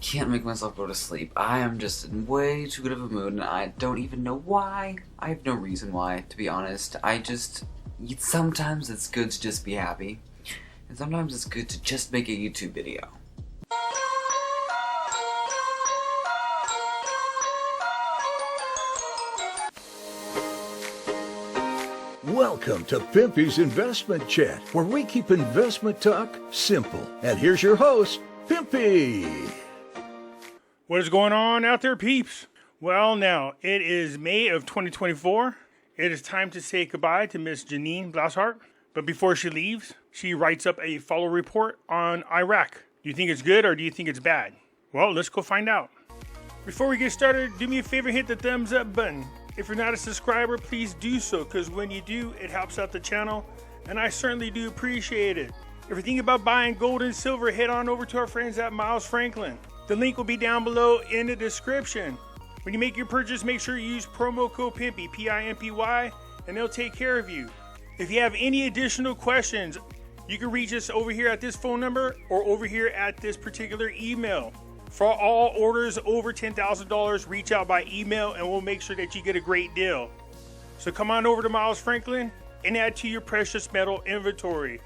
can't make myself go to sleep. I am just in way too good of a mood, and I don't even know why. I have no reason why, to be honest. Sometimes it's good to just be happy, and sometimes it's good to just make a YouTube video. Welcome to Pimpy's Investment Chat, where we keep investment talk simple. And here's your host, Pimpy. What is going on out there, peeps? Well, now, it is May of 2024. It is time to say goodbye to Miss Janine Blashart. But before she leaves, she writes up a follow report on Iraq. Do you think it's good or do you think it's bad? Well, let's go find out. Before we get started, do me a favor, hit the thumbs up button. If you're not a subscriber, please do so, because when you do, it helps out the channel, and I certainly do appreciate it. If you're thinking about buying gold and silver, head on over to our friends at Miles Franklin. The link will be down below in the description. When you make your purchase, make sure you use promo code Pimpy, P-I-M-P-Y, and they'll take care of you. If you have any additional questions, you can reach us over here at this phone number or over here at this particular email. For all orders over $10,000, reach out by email and we'll make sure that you get a great deal. So come on over to Miles Franklin and add to your precious metal inventory.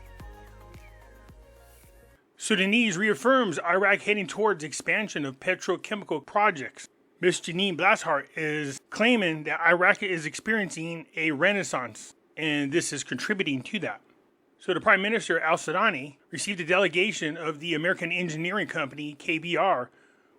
Sudanese reaffirms Iraq heading towards expansion of petrochemical projects. Ms. Janine Blashart is claiming that Iraq is experiencing a renaissance, and this is contributing to that. So the Prime Minister al-Sudani received a delegation of the American engineering company KBR,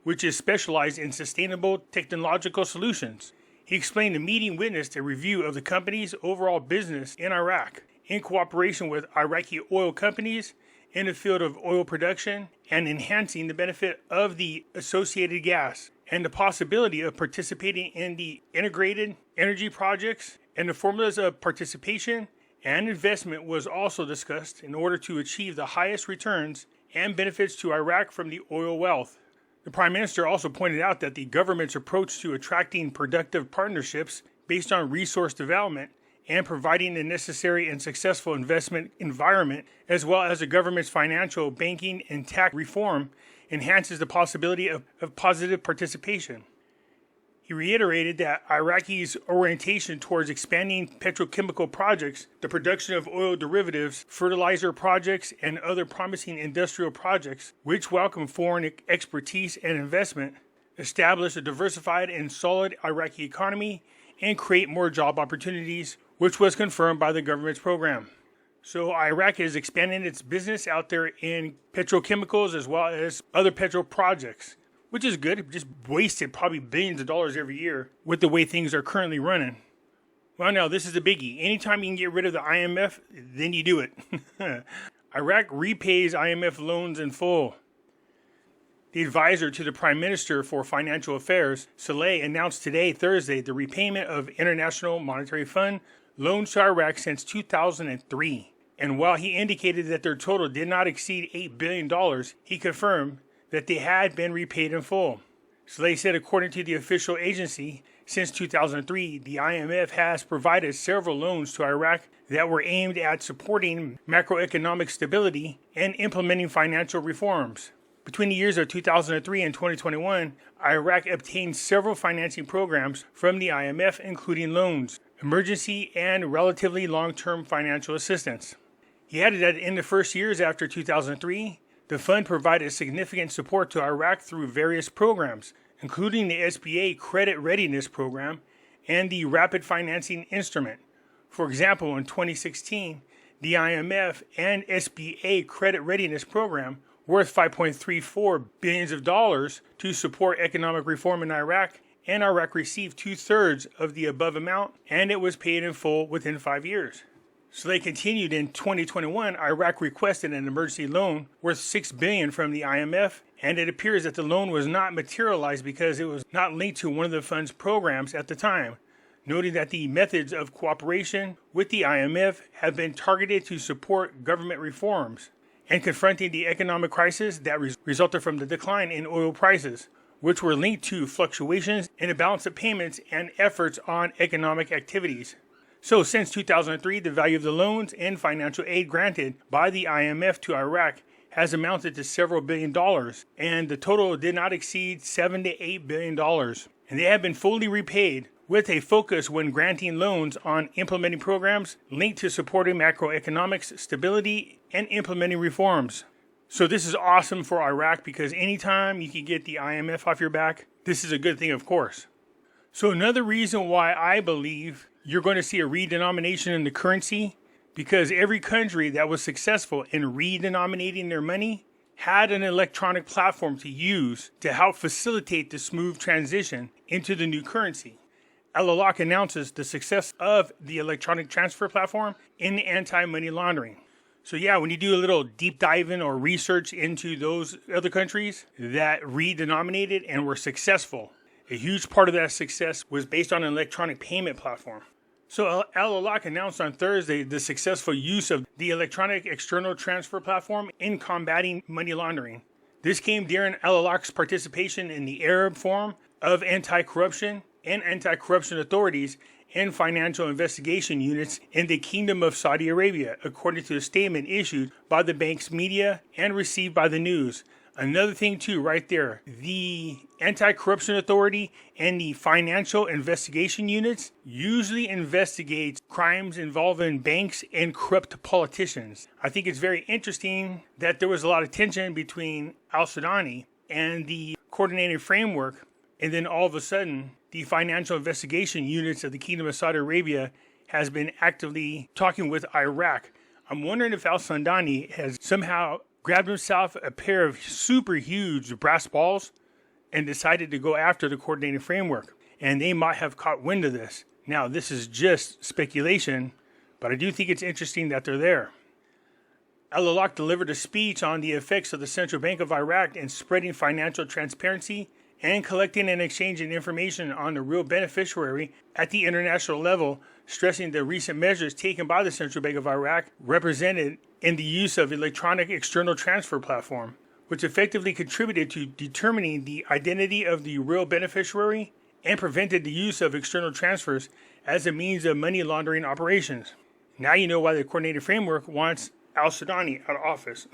which is specialized in sustainable technological solutions. He explained the meeting witnessed a review of the company's overall business in Iraq, in cooperation with Iraqi oil companies in the field of oil production and enhancing the benefit of the associated gas, and the possibility of participating in the integrated energy projects, and the formulas of participation and investment was also discussed in order to achieve the highest returns and benefits to Iraq from the oil wealth. The Prime Minister also pointed out that the government's approach to attracting productive partnerships based on resource development and providing the necessary and successful investment environment, as well as the government's financial, banking, and tax reform, enhances the possibility of positive participation. He reiterated that Iraqi's orientation towards expanding petrochemical projects, the production of oil derivatives, fertilizer projects, and other promising industrial projects, which welcome foreign expertise and investment, establish a diversified and solid Iraqi economy, and create more job opportunities, which was confirmed by the government's program. So Iraq is expanding its business out there in petrochemicals as well as other petro projects, which is good. It just wasted probably billions of dollars every year with the way things are currently running. Well, now this is a biggie. Anytime you can get rid of the IMF, then you do it. Iraq repays IMF loans in full. The advisor to the Prime Minister for Financial Affairs, Saleh, announced today, Thursday, the repayment of International Monetary Fund loans to Iraq since 2003. And while he indicated that their total did not exceed $8 billion, he confirmed that they had been repaid in full. Saleh said, according to the official agency, since 2003, the IMF has provided several loans to Iraq that were aimed at supporting macroeconomic stability and implementing financial reforms. Between the years of 2003 and 2021, Iraq obtained several financing programs from the IMF, including loans, emergency, and relatively long-term financial assistance. He added that in the first years after 2003, the fund provided significant support to Iraq through various programs, including the SBA Credit Readiness Program and the Rapid Financing Instrument. For example, in 2016, the IMF and SBA Credit Readiness Program, worth $5.34 billion to support economic reform in Iraq, and Iraq received 2/3 of the above amount, and it was paid in full within 5 years. So they continued in 2021, Iraq requested an emergency loan worth $6 billion from the IMF, and it appears that the loan was not materialized because it was not linked to one of the fund's programs at the time, noting that the methods of cooperation with the IMF have been targeted to support government reforms and confronting the economic crisis that resulted from the decline in oil prices, which were linked to fluctuations in the balance of payments and efforts on economic activities. So since 2003, the value of the loans and financial aid granted by the IMF to Iraq has amounted to several $billion, and the total did not exceed $7 to $8 billion. And they have been fully repaid, with a focus when granting loans on implementing programs linked to supporting macroeconomics stability and implementing reforms. So this is awesome for Iraq because anytime you can get the IMF off your back, this is a good thing, of course. So another reason why I believe you're going to see a redenomination in the currency, because every country that was successful in redenominating their money had an electronic platform to use to help facilitate the smooth transition into the new currency. Al-Alaq announces the success of the electronic transfer platform in the anti-money laundering. So yeah, when you do a little deep diving or research into those other countries that redenominated and were successful, a huge part of that success was based on an electronic payment platform. So Al-Alaq announced on Thursday the successful use of the electronic external transfer platform in combating money laundering. This came during Al-Alaq's participation in the Arab Forum of Anti-Corruption and Anti-Corruption Authorities and Financial Investigation Units in the Kingdom of Saudi Arabia, according to a statement issued by the bank's media and received by the news. Another thing too, right there, the Anti-Corruption Authority and the Financial Investigation Units usually investigate crimes involving banks and corrupt politicians. I think it's very interesting that there was a lot of tension between Al-Sudani and the coordinated framework, and then all of a sudden, the Financial Investigation Units of the Kingdom of Saudi Arabia has been actively talking with Iraq. I'm wondering if Al-Sudani has somehow grabbed himself a pair of super huge brass balls and decided to go after the coordinated framework. And they might have caught wind of this. Now, this is just speculation, but I do think it's interesting that they're there. Al-Alaq delivered a speech on the effects of the Central Bank of Iraq in spreading financial transparency and collecting and exchanging information on the real beneficiary at the international level, stressing the recent measures taken by the Central Bank of Iraq represented in the use of electronic external transfer platform, which effectively contributed to determining the identity of the real beneficiary and prevented the use of external transfers as a means of money laundering operations. Now you know why the coordinated framework wants Al-Sudani out of office.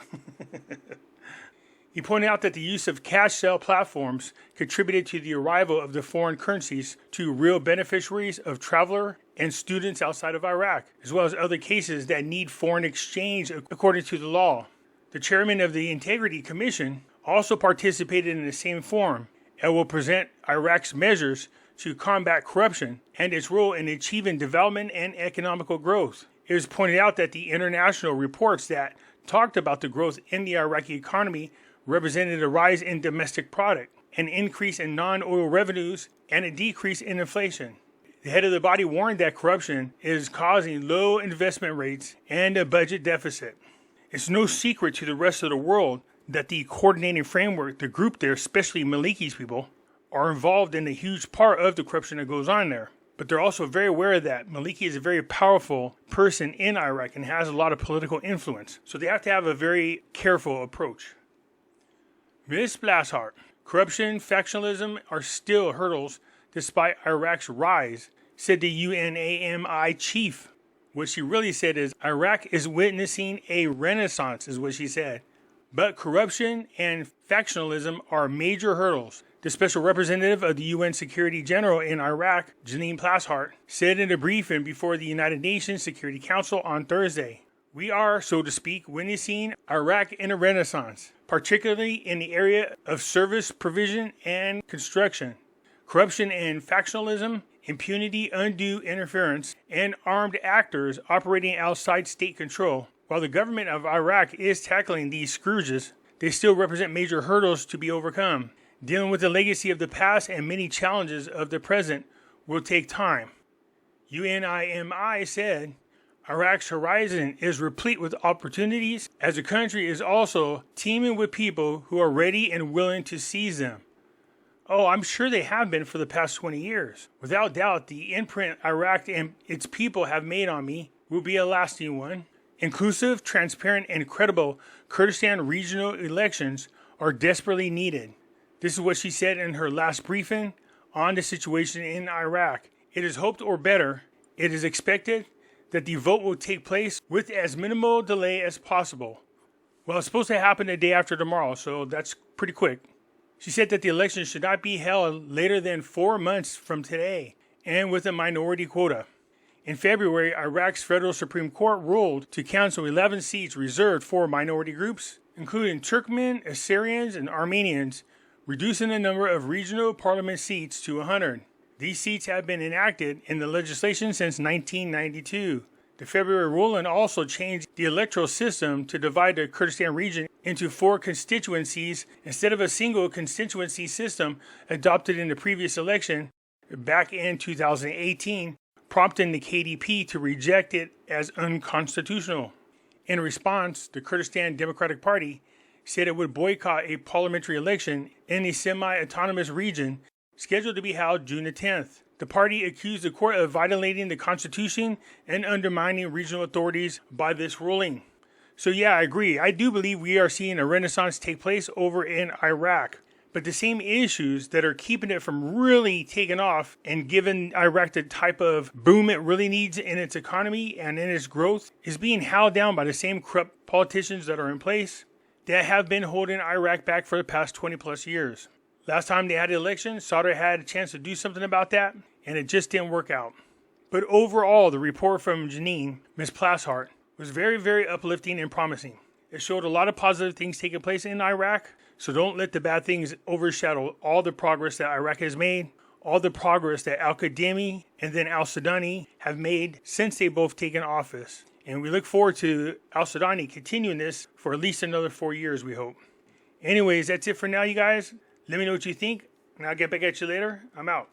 He pointed out that the use of cash sale platforms contributed to the arrival of the foreign currencies to real beneficiaries of traveler and students outside of Iraq, as well as other cases that need foreign exchange according to the law. The chairman of the Integrity Commission also participated in the same forum and will present Iraq's measures to combat corruption and its role in achieving development and economical growth. It was pointed out that the international reports that talked about the growth in the Iraqi economy represented a rise in domestic product, an increase in non-oil revenues, and a decrease in inflation. The head of the body warned that corruption is causing low investment rates and a budget deficit. It's no secret to the rest of the world that the coordinating framework, the group there, especially Maliki's people, are involved in a huge part of the corruption that goes on there. But they're also very aware that Maliki is a very powerful person in Iraq and has a lot of political influence. So they have to have a very careful approach. Ms. Blashart, corruption, factionalism are still hurdles despite Iraq's rise, said the UNAMI chief. What she really said is Iraq is witnessing a renaissance, is what she said. But corruption and factionalism are major hurdles. The special representative of the UN Secretary General in Iraq, Janine Blashart, said in a briefing before the United Nations Security Council on Thursday, "We are, so to speak, witnessing Iraq in a renaissance, particularly in the area of service provision and construction. Corruption and factionalism, impunity, undue interference, and armed actors operating outside state control. While the government of Iraq is tackling these scourges, they still represent major hurdles to be overcome. Dealing with the legacy of the past and many challenges of the present will take time." UNIMI said, Iraq's horizon is replete with opportunities as the country is also teeming with people who are ready and willing to seize them. Oh, I'm sure they have been for the past 20 years. Without doubt, the imprint Iraq and its people have made on me will be a lasting one. Inclusive, transparent, and credible Kurdistan regional elections are desperately needed. This is what she said in her last briefing on the situation in Iraq. It is hoped, or better, it is expected that the vote will take place with as minimal delay as possible. Well, it's supposed to happen the day after tomorrow, so that's pretty quick. She said that the election should not be held later than 4 months from today, and with a minority quota. In February, Iraq's Federal Supreme Court ruled to cancel 11 seats reserved for minority groups, including Turkmen, Assyrians, and Armenians, reducing the number of regional parliament seats to 100. These seats have been enacted in the legislation since 1992. The February ruling also changed the electoral system to divide the Kurdistan region into 4 constituencies instead of a single constituency system adopted in the previous election back in 2018, prompting the KDP to reject it as unconstitutional. In response, the Kurdistan Democratic Party said it would boycott a parliamentary election in the semi-autonomous region scheduled to be held June the 10th. The party accused the court of violating the Constitution and undermining regional authorities by this ruling. So yeah, I agree. I do believe we are seeing a renaissance take place over in Iraq. But the same issues that are keeping it from really taking off and giving Iraq the type of boom it really needs in its economy and in its growth is being held down by the same corrupt politicians that are in place that have been holding Iraq back for the past 20 plus years. Last time they had an election, Saudi had a chance to do something about that, and it just didn't work out. But overall, the report from Janine, Ms. Plasshart, was very, very uplifting and promising. It showed a lot of positive things taking place in Iraq, so don't let the bad things overshadow all the progress that Iraq has made, all the progress that Al-Qademi and then al-Sudani have made since they both taken office. And we look forward to al-Sudani continuing this for at least another 4 years, we hope. Anyways, that's it for now, you guys. Let me know what you think, and I'll get back at you later. I'm out.